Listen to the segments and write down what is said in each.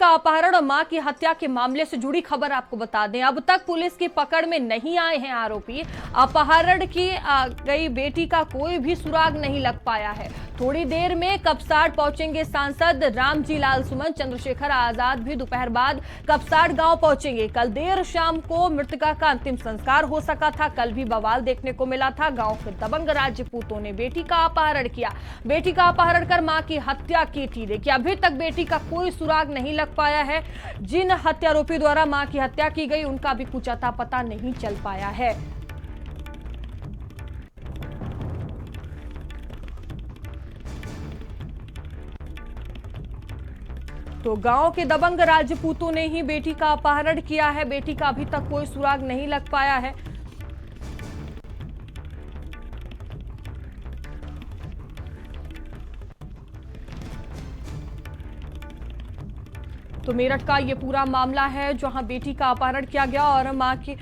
का अपहरण और मां की हत्या के मामले से जुड़ी खबर आपको बता दें। अब तक पुलिस की पकड़ में नहीं आए हैं आरोपी। अपहरण की गई बेटी का कोई भी सुराग नहीं लग पाया है। थोड़ी देर में कपसाड़ पहुंचेंगे सांसद रामजी लाल सुमन। चंद्रशेखर आजाद भी दोपहर बाद कपसाड़ गांव पहुंचेंगे। कल देर शाम को मृतका का अंतिम संस्कार हो सका था। कल भी बवाल देखने को मिला था। गांव के दबंग राजपूतों ने बेटी का अपहरण किया। बेटी का अपहरण कर मां की हत्या की थी। देखिए, अभी तक बेटी का कोई सुराग नहीं लग पाया है। जिन हत्यारोपी द्वारा मां की हत्या की गई उनका भी कुछ अता पता नहीं चल पाया है। तो गांव के दबंग राजपूतों ने ही बेटी का अपहरण किया है। बेटी का अभी तक कोई सुराग नहीं लग पाया है। तो मेरठ का ये पूरा मामला है जहां बेटी का अपहरण किया गया और मां की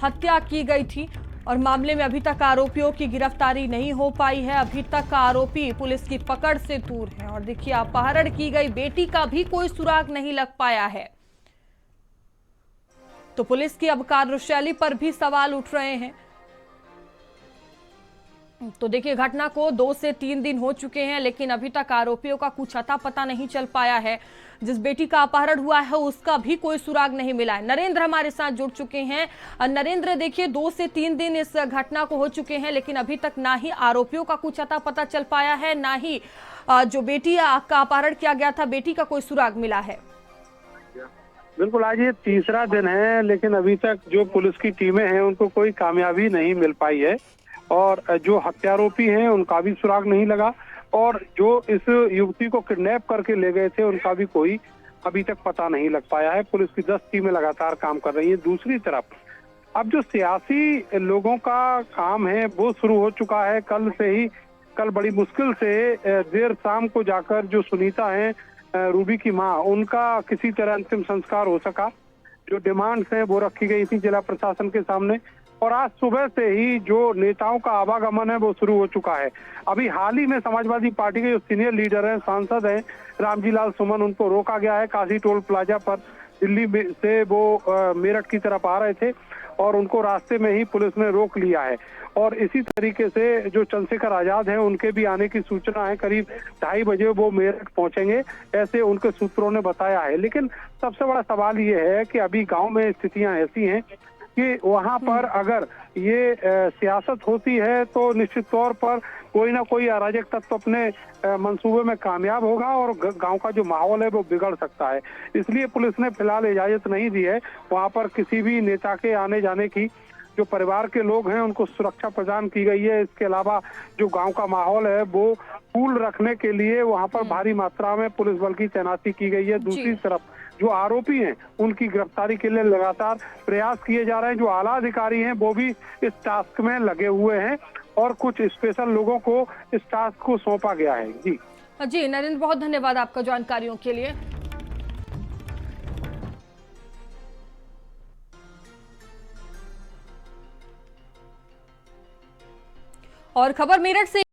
हत्या की गई थी। और मामले में अभी तक आरोपियों की गिरफ्तारी नहीं हो पाई है। अभी तक आरोपी पुलिस की पकड़ से दूर है। और देखिए, अपहरण की गई बेटी का भी कोई सुराग नहीं लग पाया है। तो पुलिस की अब कार्यशैली पर भी सवाल उठ रहे हैं। तो देखिए, घटना को 2 से 3 दिन हो चुके हैं, लेकिन अभी तक आरोपियों का कुछ अता पता नहीं चल पाया है। जिस बेटी का अपहरण हुआ है उसका भी कोई सुराग नहीं मिला है। नरेंद्र हमारे साथ जुड़ चुके हैं। नरेंद्र, देखिए, 2 से 3 दिन इस घटना को हो चुके हैं, लेकिन अभी तक ना ही आरोपियों का कुछ अता पता चल पाया है, ना ही जो बेटी का अपहरण किया गया था बेटी का कोई सुराग मिला है। बिल्कुल, आज ये तीसरा दिन है, लेकिन अभी तक जो पुलिस की टीमें हैं उनको कोई कामयाबी नहीं मिल पाई है। और जो हत्यारोपी हैं उनका भी सुराग नहीं लगा, और जो इस युवती को किडनैप करके ले गए थे उनका भी कोई अभी तक पता नहीं लग पाया है। पुलिस की 10 टीमें लगातार काम कर रही हैं। दूसरी तरफ अब जो सियासी लोगों का काम है वो शुरू हो चुका है। कल बड़ी मुश्किल से देर शाम को जाकर जो सुनीता है, रूबी की माँ, उनका किसी तरह अंतिम संस्कार हो सका। जो डिमांड्स हैं वो रखी गई थी जिला प्रशासन के सामने, और आज सुबह से ही जो नेताओं का आवागमन है वो शुरू हो चुका है। अभी हाल ही में समाजवादी पार्टी के जो सीनियर लीडर हैं, सांसद हैं रामजी लाल सुमन, उनको रोका गया है काशी टोल प्लाजा पर। दिल्ली से वो मेरठ की तरफ आ रहे थे और उनको रास्ते में ही पुलिस ने रोक लिया है। और इसी तरीके से जो चंद्रशेखर आजाद हैं उनके भी आने की सूचना है। करीब 2:30 बजे वो मेरठ पहुंचेंगे, ऐसे उनके सूत्रों ने बताया है। लेकिन सबसे बड़ा सवाल ये है कि अभी गांव में स्थितियां ऐसी हैं कि वहां पर अगर ये सियासत होती है तो निश्चित तौर पर कोई ना कोई अराजक तत्व अपने मंसूबे में कामयाब होगा और गांव का जो माहौल है वो बिगड़ सकता है। इसलिए पुलिस ने फिलहाल इजाजत नहीं दी है वहां पर किसी भी नेता के आने जाने की। जो परिवार के लोग हैं उनको सुरक्षा प्रदान की गई है। इसके अलावा जो गांव का माहौल है वो कूल रखने के लिए वहां पर भारी मात्रा में पुलिस बल की तैनाती की गई है। दूसरी तरफ जो आरोपी हैं उनकी गिरफ्तारी के लिए लगातार प्रयास किए जा रहे हैं। जो आला अधिकारी हैं वो भी इस टास्क में लगे हुए हैं और कुछ स्पेशल लोगों को इस टास्क को सौंपा गया है। जी नरेंद्र, बहुत धन्यवाद आपका जानकारियों के लिए। और खबर मेरठ से